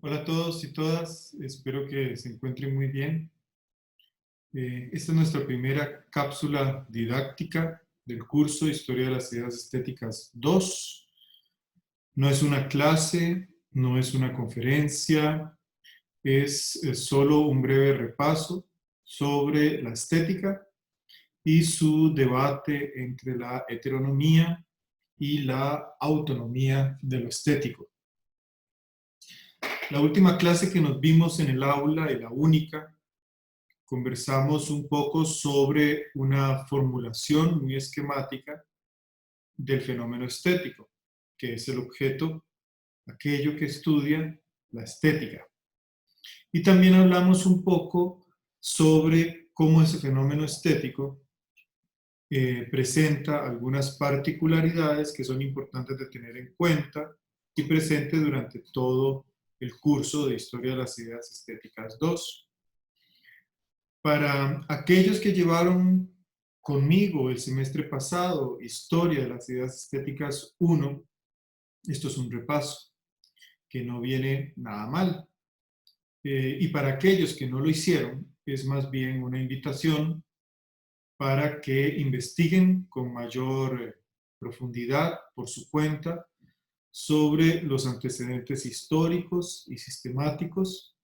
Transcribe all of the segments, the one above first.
Hola a todos y todas, espero que se encuentren muy bien. Esta es nuestra primera cápsula didáctica del curso Historia de las Ideas Estéticas 2. No es una clase, no es una conferencia, es solo un breve repaso sobre la estética y su debate entre la heteronomía y la autonomía de lo estético. La última clase que nos vimos en el aula y la única, conversamos un poco sobre una formulación muy esquemática del fenómeno estético, que es el objeto, aquello que estudia la estética. Y también hablamos un poco sobre cómo ese fenómeno estético presenta algunas particularidades que son importantes de tener en cuenta y presente durante todo el curso de Historia de las Ideas Estéticas 2. Para aquellos que llevaron conmigo el semestre pasado Historia de las Ideas Estéticas 1, esto es un repaso que no viene nada mal. Y para aquellos que no lo hicieron, es más bien una invitación para que investiguen con mayor profundidad por su cuenta sobre los antecedentes históricos y sistemáticos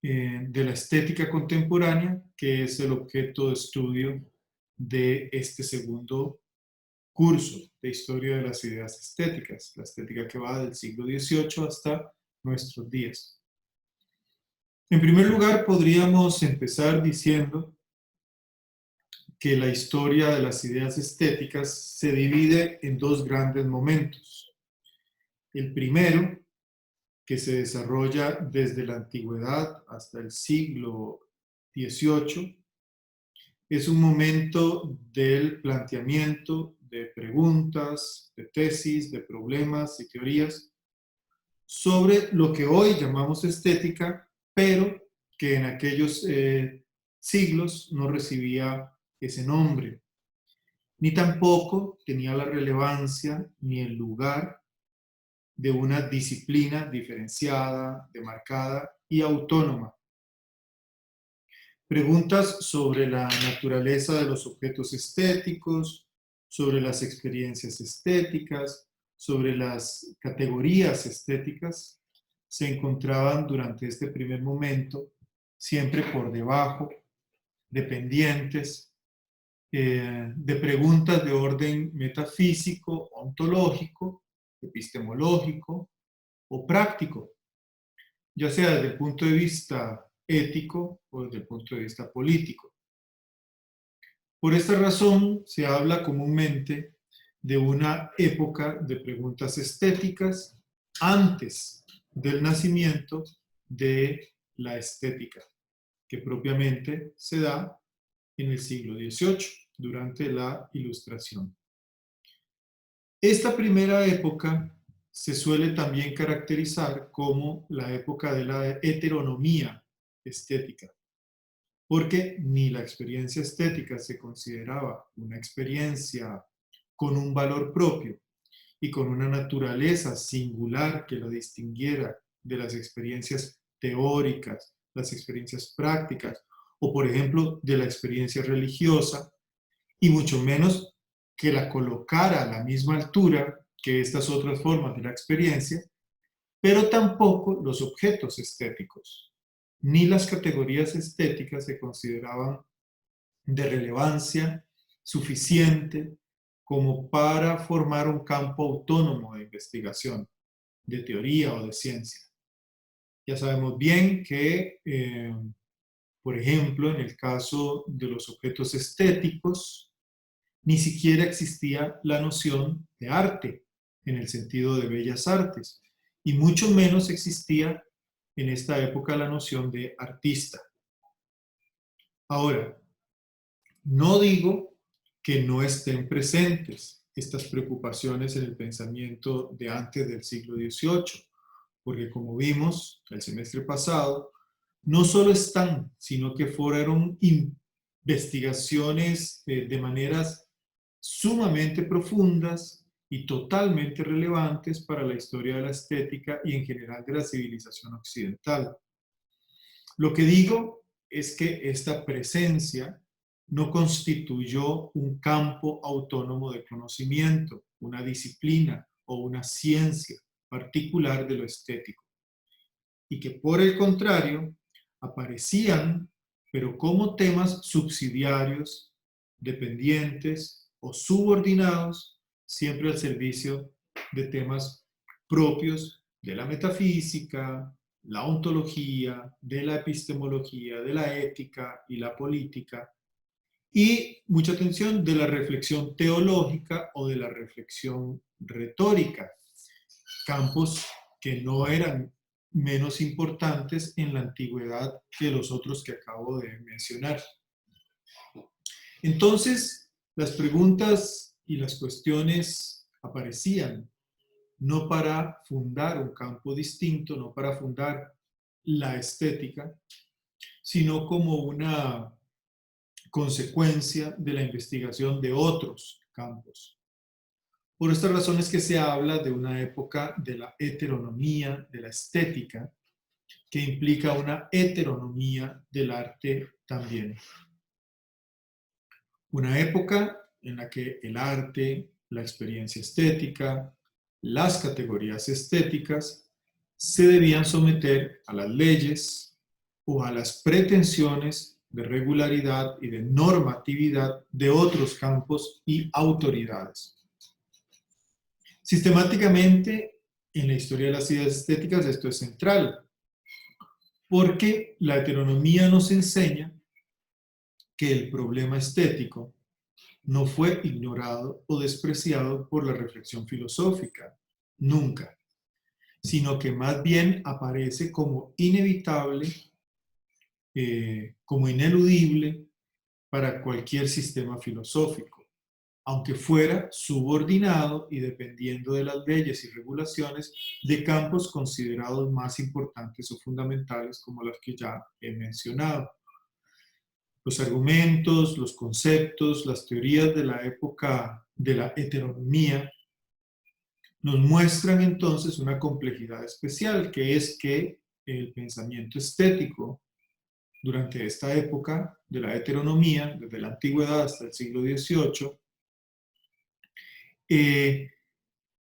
de la estética contemporánea, que es el objeto de estudio de este segundo curso de Historia de las Ideas Estéticas, la estética que va del siglo XVIII hasta nuestros días. En primer lugar, podríamos empezar diciendo que la historia de las ideas estéticas se divide en dos grandes momentos. El primero, que se desarrolla desde la antigüedad hasta el siglo XVIII, es un momento del planteamiento de preguntas, de tesis, de problemas y teorías sobre lo que hoy llamamos estética, pero que en aquellos siglos no recibía ese nombre, ni tampoco tenía la relevancia ni el lugar de una disciplina diferenciada, demarcada y autónoma. Preguntas sobre la naturaleza de los objetos estéticos, sobre las experiencias estéticas, sobre las categorías estéticas, se encontraban durante este primer momento siempre por debajo, dependientes de preguntas de orden metafísico, ontológico, epistemológico o práctico, ya sea desde el punto de vista ético o desde el punto de vista político. Por esta razón se habla comúnmente de una época de preguntas estéticas antes del nacimiento de la estética, que propiamente se da en el siglo XVIII, durante la Ilustración. Esta primera época se suele también caracterizar como la época de la heteronomía estética, porque ni la experiencia estética se consideraba una experiencia con un valor propio y con una naturaleza singular que la distinguiera de las experiencias teóricas, las experiencias prácticas, o por ejemplo de la experiencia religiosa, y mucho menos que la colocara a la misma altura que estas otras formas de la experiencia, pero tampoco los objetos estéticos, ni las categorías estéticas se consideraban de relevancia suficiente como para formar un campo autónomo de investigación, de teoría o de ciencia. Ya sabemos bien que, por ejemplo, en el caso de los objetos estéticos, ni siquiera existía la noción de arte en el sentido de bellas artes, y mucho menos existía en esta época la noción de artista. Ahora, no digo que no estén presentes estas preocupaciones en el pensamiento de antes del siglo XVIII, porque como vimos el semestre pasado, no solo están, sino que fueron investigaciones de maneras sumamente profundas y totalmente relevantes para la historia de la estética y en general de la civilización occidental. Lo que digo es que esta presencia no constituyó un campo autónomo de conocimiento, una disciplina o una ciencia particular de lo estético, y que por el contrario aparecían, pero como temas subsidiarios, dependientes o subordinados, siempre al servicio de temas propios de la metafísica, la ontología, de la epistemología, de la ética y la política, y mucha atención de la reflexión teológica o de la reflexión retórica, campos que no eran menos importantes en la antigüedad que los otros que acabo de mencionar. Entonces, las preguntas y las cuestiones aparecían no para fundar un campo distinto, no para fundar la estética, sino como una consecuencia de la investigación de otros campos. Por estas razones que se habla de una época de la heteronomía, de la estética, que implica una heteronomía del arte también. Una época en la que el arte, la experiencia estética, las categorías estéticas se debían someter a las leyes o a las pretensiones de regularidad y de normatividad de otros campos y autoridades. Sistemáticamente, en la historia de las ideas estéticas esto es central, porque la heteronomía nos enseña que el problema estético no fue ignorado o despreciado por la reflexión filosófica, nunca, sino que más bien aparece como inevitable, como ineludible para cualquier sistema filosófico, aunque fuera subordinado y dependiendo de las leyes y regulaciones de campos considerados más importantes o fundamentales como los que ya he mencionado. Los argumentos, los conceptos, las teorías de la época de la heteronomía nos muestran entonces una complejidad especial, que es que el pensamiento estético durante esta época de la heteronomía, desde la antigüedad hasta el siglo XVIII,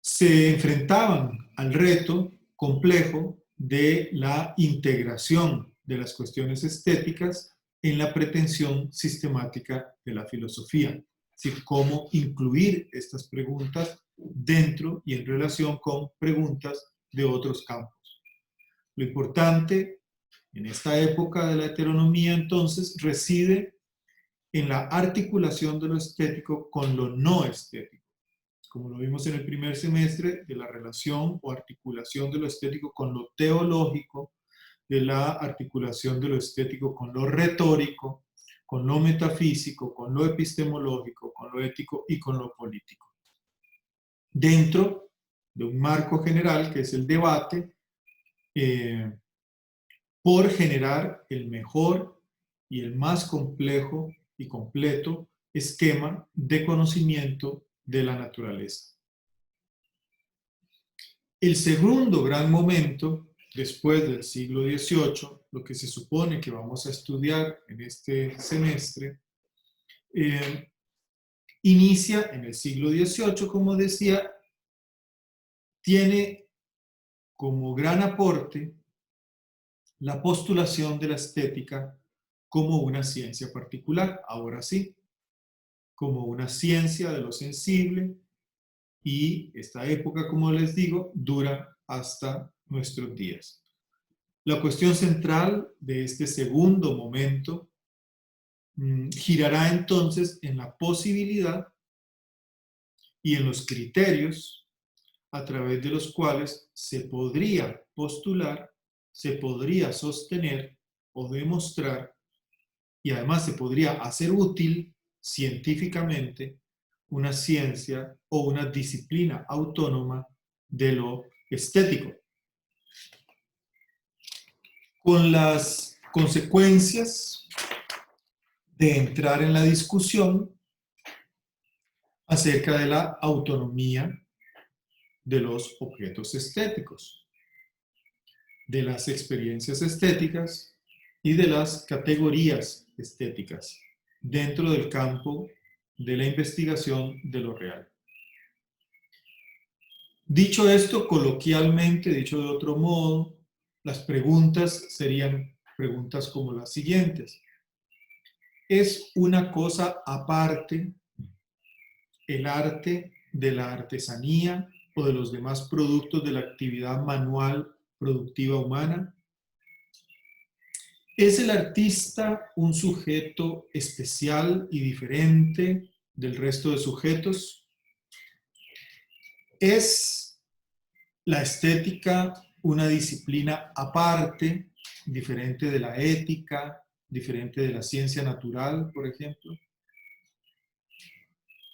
se enfrentaban al reto complejo de la integración de las cuestiones estéticas en la pretensión sistemática de la filosofía. Es decir, cómo incluir estas preguntas dentro y en relación con preguntas de otros campos. Lo importante en esta época de la heteronomía, entonces, reside en la articulación de lo estético con lo no estético, como lo vimos en el primer semestre, de la relación o articulación de lo estético con lo teológico, de la articulación de lo estético con lo retórico, con lo metafísico, con lo epistemológico, con lo ético y con lo político. Dentro de un marco general que es el debate por generar el mejor y el más complejo y completo esquema de conocimiento de la naturaleza. El segundo gran momento, después del siglo XVIII, lo que se supone que vamos a estudiar en este semestre, inicia en el siglo XVIII, como decía, tiene como gran aporte la postulación de la estética como una ciencia particular, ahora sí, como una ciencia de lo sensible, y esta época, como les digo, dura hasta nuestros días. La cuestión central de este segundo momento girará entonces en la posibilidad y en los criterios a través de los cuales se podría postular, se podría sostener o demostrar, y además se podría hacer útil científicamente una ciencia o una disciplina autónoma de lo estético, con las consecuencias de entrar en la discusión acerca de la autonomía de los objetos estéticos, de las experiencias estéticas y de las categorías estéticas dentro del campo de la investigación de lo real. Dicho esto, coloquialmente, dicho de otro modo, las preguntas serían preguntas como las siguientes. ¿Es una cosa aparte el arte de la artesanía o de los demás productos de la actividad manual productiva humana? ¿Es el artista un sujeto especial y diferente del resto de sujetos? ¿Es la estética una disciplina aparte, diferente de la ética, diferente de la ciencia natural, por ejemplo?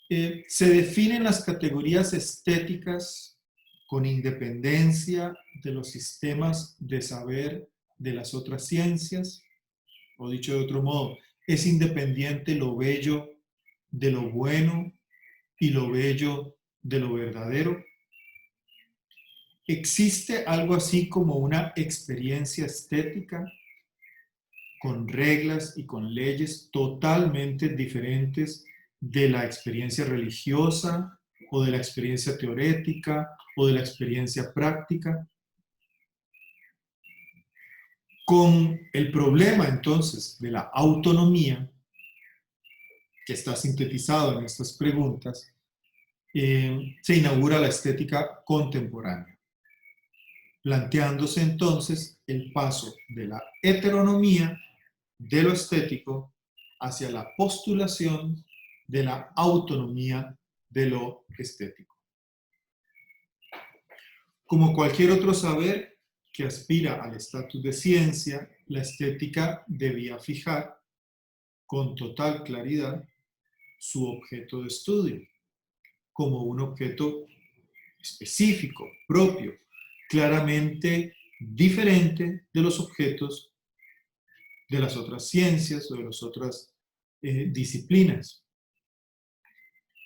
Se definen las categorías estéticas con independencia de los sistemas de saber de las otras ciencias, o dicho de otro modo, es independiente lo bello de lo bueno y lo bello de lo verdadero. ¿Existe algo así como una experiencia estética con reglas y con leyes totalmente diferentes de la experiencia religiosa o de la experiencia teorética o de la experiencia práctica? Con el problema entonces de la autonomía, que está sintetizado en estas preguntas, se inaugura la estética contemporánea, planteándose entonces el paso de la heteronomía de lo estético hacia la postulación de la autonomía de lo estético. Como cualquier otro saber que aspira al estatus de ciencia, la estética debía fijar con total claridad su objeto de estudio como un objeto específico, propio, claramente diferente de los objetos de las otras ciencias o de las otras disciplinas.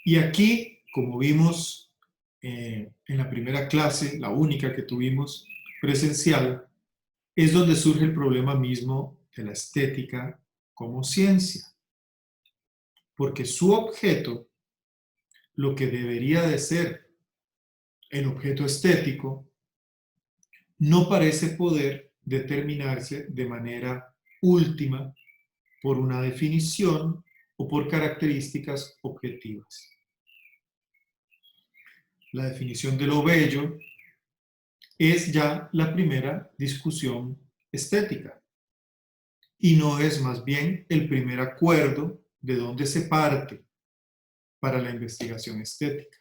Y aquí, como vimos en la primera clase, la única que tuvimos presencial, es donde surge el problema mismo de la estética como ciencia. Porque su objeto, lo que debería de ser el objeto estético, no parece poder determinarse de manera última por una definición o por características objetivas. La definición de lo bello es ya la primera discusión estética y no es más bien el primer acuerdo de dónde se parte para la investigación estética.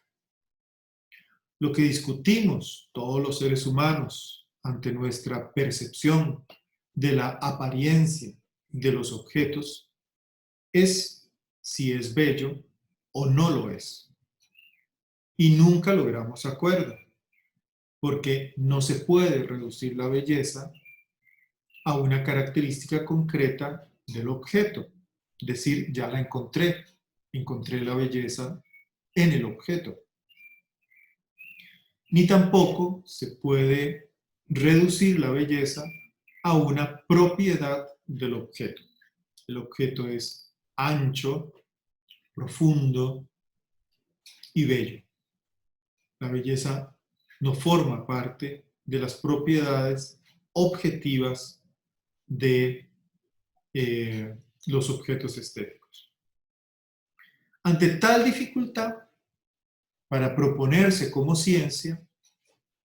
Lo que discutimos todos los seres humanos ante nuestra percepción de la apariencia de los objetos es si es bello o no lo es. Y nunca logramos acuerdo, porque no se puede reducir la belleza a una característica concreta del objeto. Decir, ya la encontré la belleza en el objeto. Ni tampoco se puede reducir la belleza a una propiedad del objeto. El objeto es ancho, profundo y bello. La belleza no forma parte de las propiedades objetivas de los objetos estéticos. Ante tal dificultad, para proponerse como ciencia,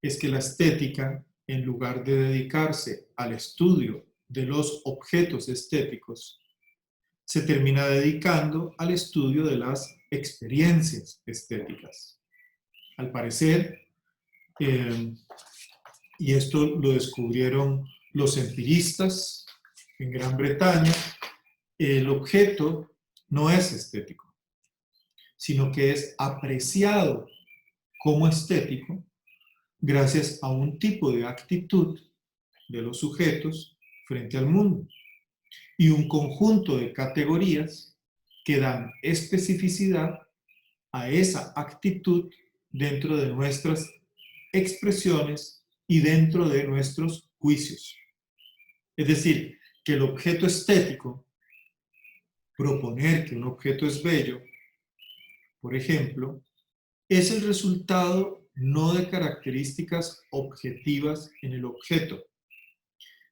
es que la estética, en lugar de dedicarse al estudio de los objetos estéticos, se termina dedicando al estudio de las experiencias estéticas. Al parecer, y esto lo descubrieron los empiristas en Gran Bretaña, el objeto no es estético, sino que es apreciado como estético gracias a un tipo de actitud de los sujetos frente al mundo y un conjunto de categorías que dan especificidad a esa actitud dentro de nuestras expresiones y dentro de nuestros juicios. Es decir, que el objeto estético, proponer que un objeto es bello, por ejemplo, es el resultado no de características objetivas en el objeto,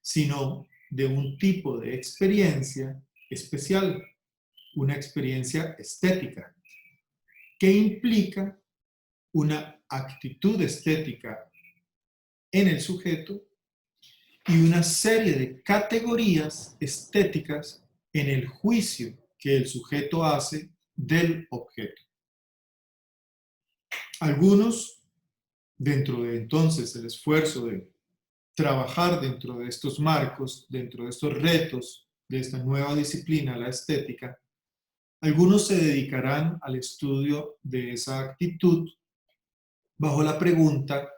sino de un tipo de experiencia especial, una experiencia estética, que implica una actitud estética en el sujeto y una serie de categorías estéticas en el juicio que el sujeto hace del objeto. Algunos, dentro de entonces el esfuerzo de trabajar dentro de estos marcos, dentro de estos retos de esta nueva disciplina, la estética, algunos se dedicarán al estudio de esa actitud bajo la pregunta: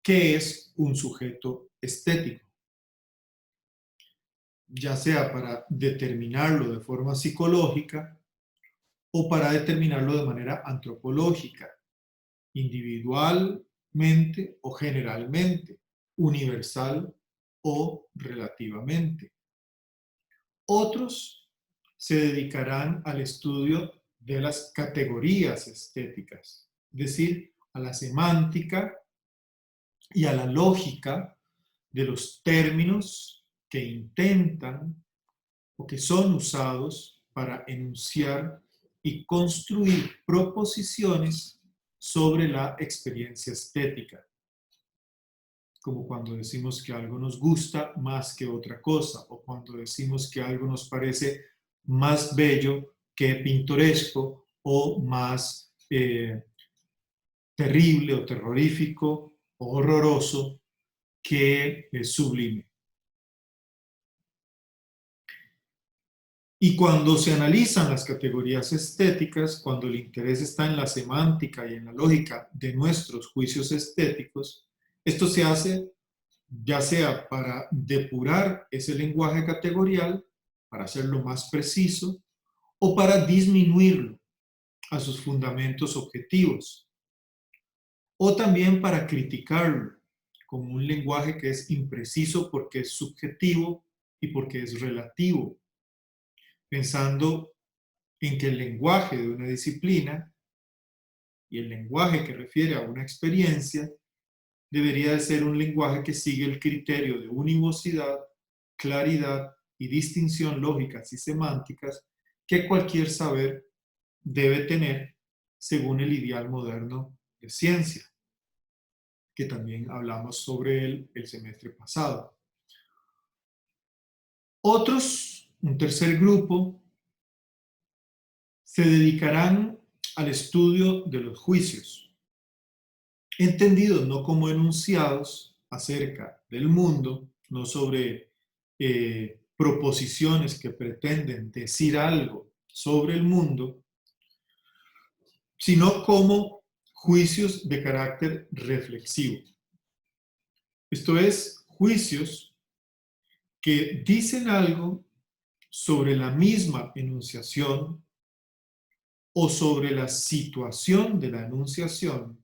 ¿qué es un sujeto estético? Ya sea para determinarlo de forma psicológica o para determinarlo de manera antropológica, individualmente o generalmente, universal o relativamente. Otros se dedicarán al estudio de las categorías estéticas, es decir, a la semántica y a la lógica de los términos que intentan o que son usados para enunciar y construir proposiciones sobre la experiencia estética. Como cuando decimos que algo nos gusta más que otra cosa, o cuando decimos que algo nos parece más bello que pintoresco, o más terrible o terrorífico o horroroso que sublime. Y cuando se analizan las categorías estéticas, cuando el interés está en la semántica y en la lógica de nuestros juicios estéticos, esto se hace ya sea para depurar ese lenguaje categorial, para hacerlo más preciso, o para disminuirlo a sus fundamentos objetivos, o también para criticarlo como un lenguaje que es impreciso porque es subjetivo y porque es relativo, pensando en que el lenguaje de una disciplina y el lenguaje que refiere a una experiencia debería de ser un lenguaje que sigue el criterio de univocidad, claridad y distinción lógicas y semánticas que cualquier saber debe tener según el ideal moderno de ciencia, que también hablamos sobre él el semestre pasado. Otros, un tercer grupo, se dedicarán al estudio de los juicios, entendidos no como enunciados acerca del mundo, no sobre proposiciones que pretenden decir algo sobre el mundo, sino como juicios de carácter reflexivo. Esto es, juicios que dicen algo sobre la misma enunciación o sobre la situación de la enunciación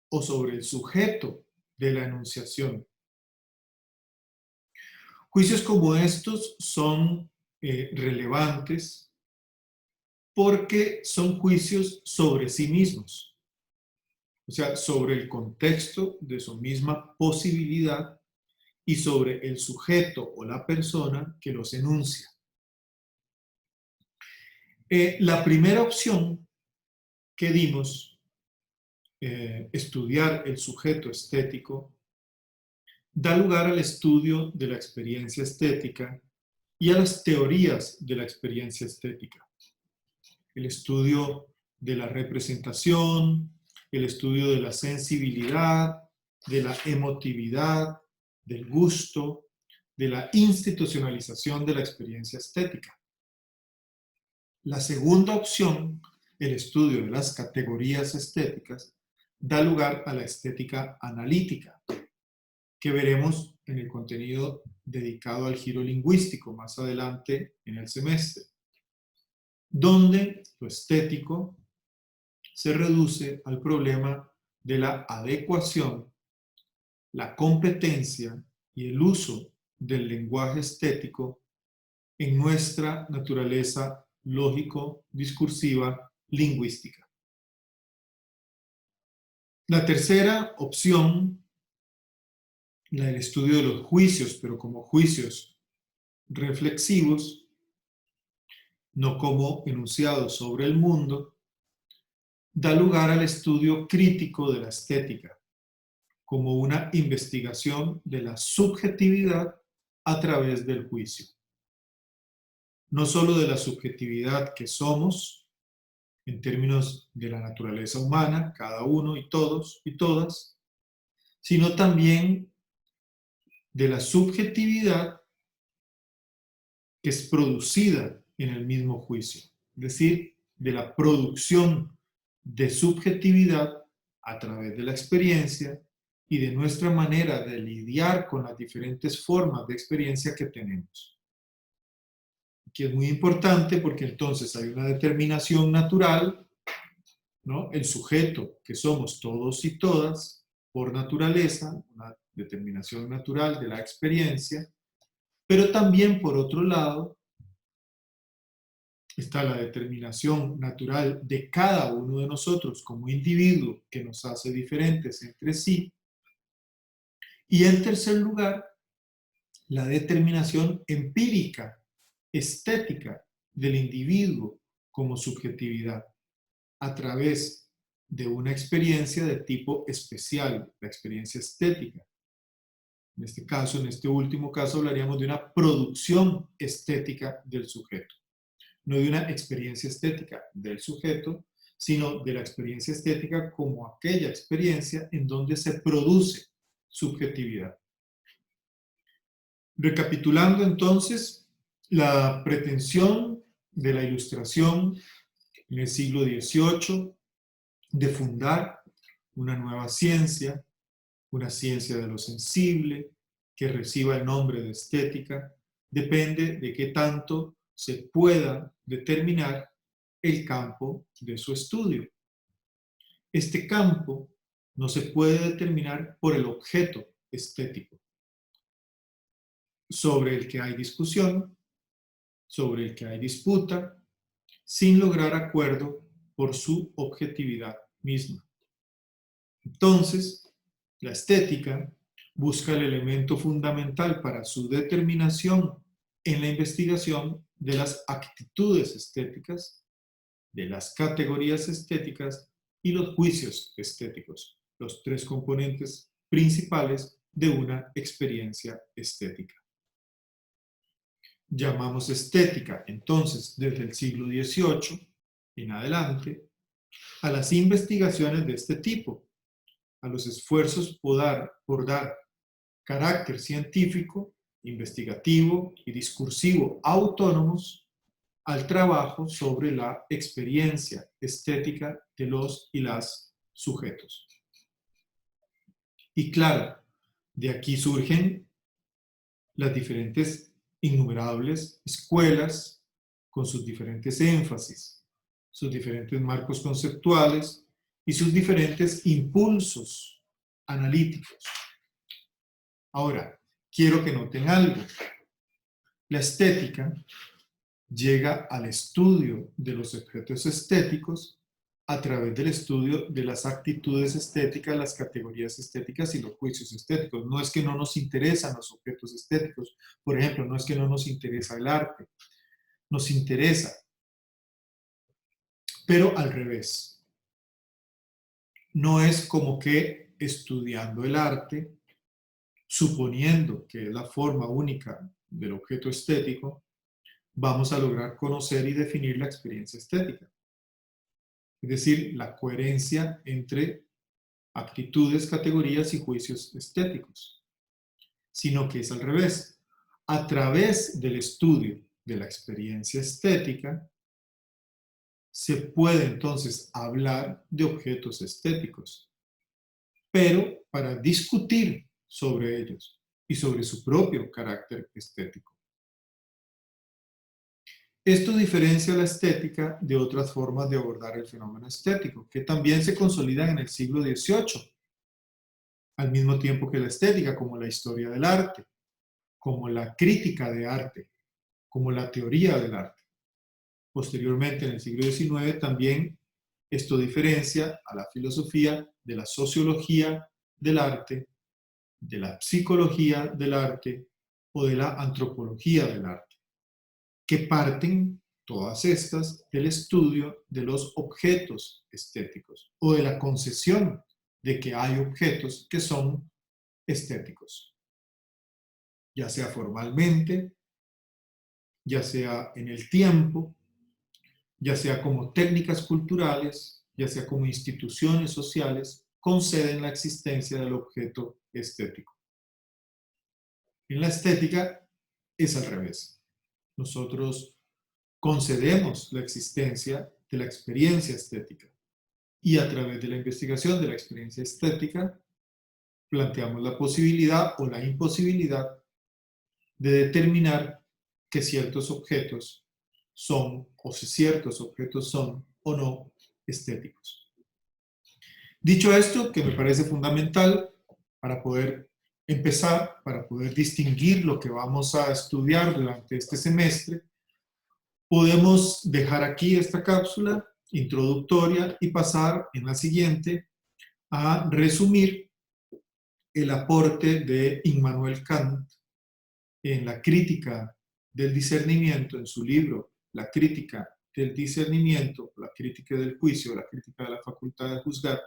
o sobre el sujeto de la enunciación. Juicios como estos son relevantes porque son juicios sobre sí mismos, o sea, sobre el contexto de su misma posibilidad y sobre el sujeto o la persona que los enuncia. La primera opción que dimos, estudiar el sujeto estético, da lugar al estudio de la experiencia estética y a las teorías de la experiencia estética. El estudio de la representación, el estudio de la sensibilidad, de la emotividad, del gusto, de la institucionalización de la experiencia estética. La segunda opción, el estudio de las categorías estéticas, da lugar a la estética analítica, que veremos en el contenido dedicado al giro lingüístico más adelante en el semestre, donde lo estético se reduce al problema de la adecuación, la competencia y el uso del lenguaje estético en nuestra naturaleza lógico-discursiva lingüística. La tercera opción, la del estudio de los juicios, pero como juicios reflexivos, no como enunciados sobre el mundo, da lugar al estudio crítico de la estética, como una investigación de la subjetividad a través del juicio. No solo de la subjetividad que somos, en términos de la naturaleza humana, cada uno y todos y todas, sino también de la subjetividad que es producida en el mismo juicio, es decir, de la producción de subjetividad a través de la experiencia y de nuestra manera de lidiar con las diferentes formas de experiencia que tenemos. Aquí es muy importante porque entonces hay una determinación natural, ¿no? El sujeto que somos todos y todas, por naturaleza, una determinación natural de la experiencia, pero también, por otro lado, está la determinación natural de cada uno de nosotros como individuo que nos hace diferentes entre sí. Y en tercer lugar, la determinación empírica, estética del individuo como subjetividad a través de una experiencia de tipo especial, la experiencia estética. En este caso, en este último caso, hablaríamos de una producción estética del sujeto. No de una experiencia estética del sujeto, sino de la experiencia estética como aquella experiencia en donde se produce subjetividad. Recapitulando entonces, la pretensión de la Ilustración en el siglo XVIII de fundar una nueva ciencia, una ciencia de lo sensible, que reciba el nombre de estética, depende de qué tanto se pueda determinar el campo de su estudio. Este campo no se puede determinar por el objeto estético, sobre el que hay discusión, sobre el que hay disputa, sin lograr acuerdo por su objetividad misma. Entonces, la estética busca el elemento fundamental para su determinación en la investigación de las actitudes estéticas, de las categorías estéticas y los juicios estéticos, los tres componentes principales de una experiencia estética. Llamamos estética, entonces, desde el siglo XVIII en adelante, a las investigaciones de este tipo, a los esfuerzos por dar carácter científico, investigativo y discursivo autónomos al trabajo sobre la experiencia estética de los y las sujetos. Y claro, de aquí surgen las diferentes innumerables escuelas con sus diferentes énfasis, sus diferentes marcos conceptuales y sus diferentes impulsos analíticos. Ahora, quiero que noten algo. La estética llega al estudio de los objetos estéticos a través del estudio de las actitudes estéticas, las categorías estéticas y los juicios estéticos. No es que no nos interesan los objetos estéticos, por ejemplo, no es que no nos interesa el arte, nos interesa, pero al revés. No es como que estudiando el arte, suponiendo que es la forma única del objeto estético, vamos a lograr conocer y definir la experiencia estética. Es decir, la coherencia entre actitudes, categorías y juicios estéticos. Sino que es al revés. A través del estudio de la experiencia estética, se puede entonces hablar de objetos estéticos, pero para discutir sobre ellos y sobre su propio carácter estético. Esto diferencia la estética de otras formas de abordar el fenómeno estético, que también se consolidan en el siglo XVIII, al mismo tiempo que la estética, como la historia del arte, como la crítica de arte, como la teoría del arte. Posteriormente, en el siglo XIX, también esto diferencia a la filosofía de la sociología del arte, de la psicología del arte o de la antropología del arte, que parten todas estas del estudio de los objetos estéticos o de la concesión de que hay objetos que son estéticos, ya sea formalmente, ya sea en el tiempo, ya sea como técnicas culturales, ya sea como instituciones sociales, conceden la existencia del objeto estético. En la estética es al revés. Nosotros concedemos la existencia de la experiencia estética y a través de la investigación de la experiencia estética planteamos la posibilidad o la imposibilidad de determinar que ciertos objetos son o si ciertos objetos son o no estéticos. Dicho esto, que me parece fundamental para poder empezar, para poder distinguir lo que vamos a estudiar durante este semestre, podemos dejar aquí esta cápsula introductoria y pasar en la siguiente a resumir el aporte de Immanuel Kant en la crítica del discernimiento, en su libro La crítica del discernimiento, la crítica del juicio, la crítica de la facultad de juzgar,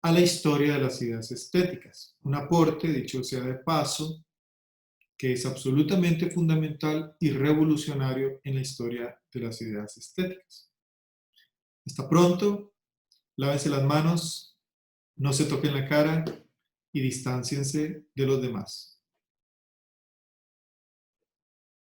a la historia de las ideas estéticas. Un aporte, dicho sea de paso, que es absolutamente fundamental y revolucionario en la historia de las ideas estéticas. Hasta pronto, lávense las manos, no se toquen la cara y distánciense de los demás.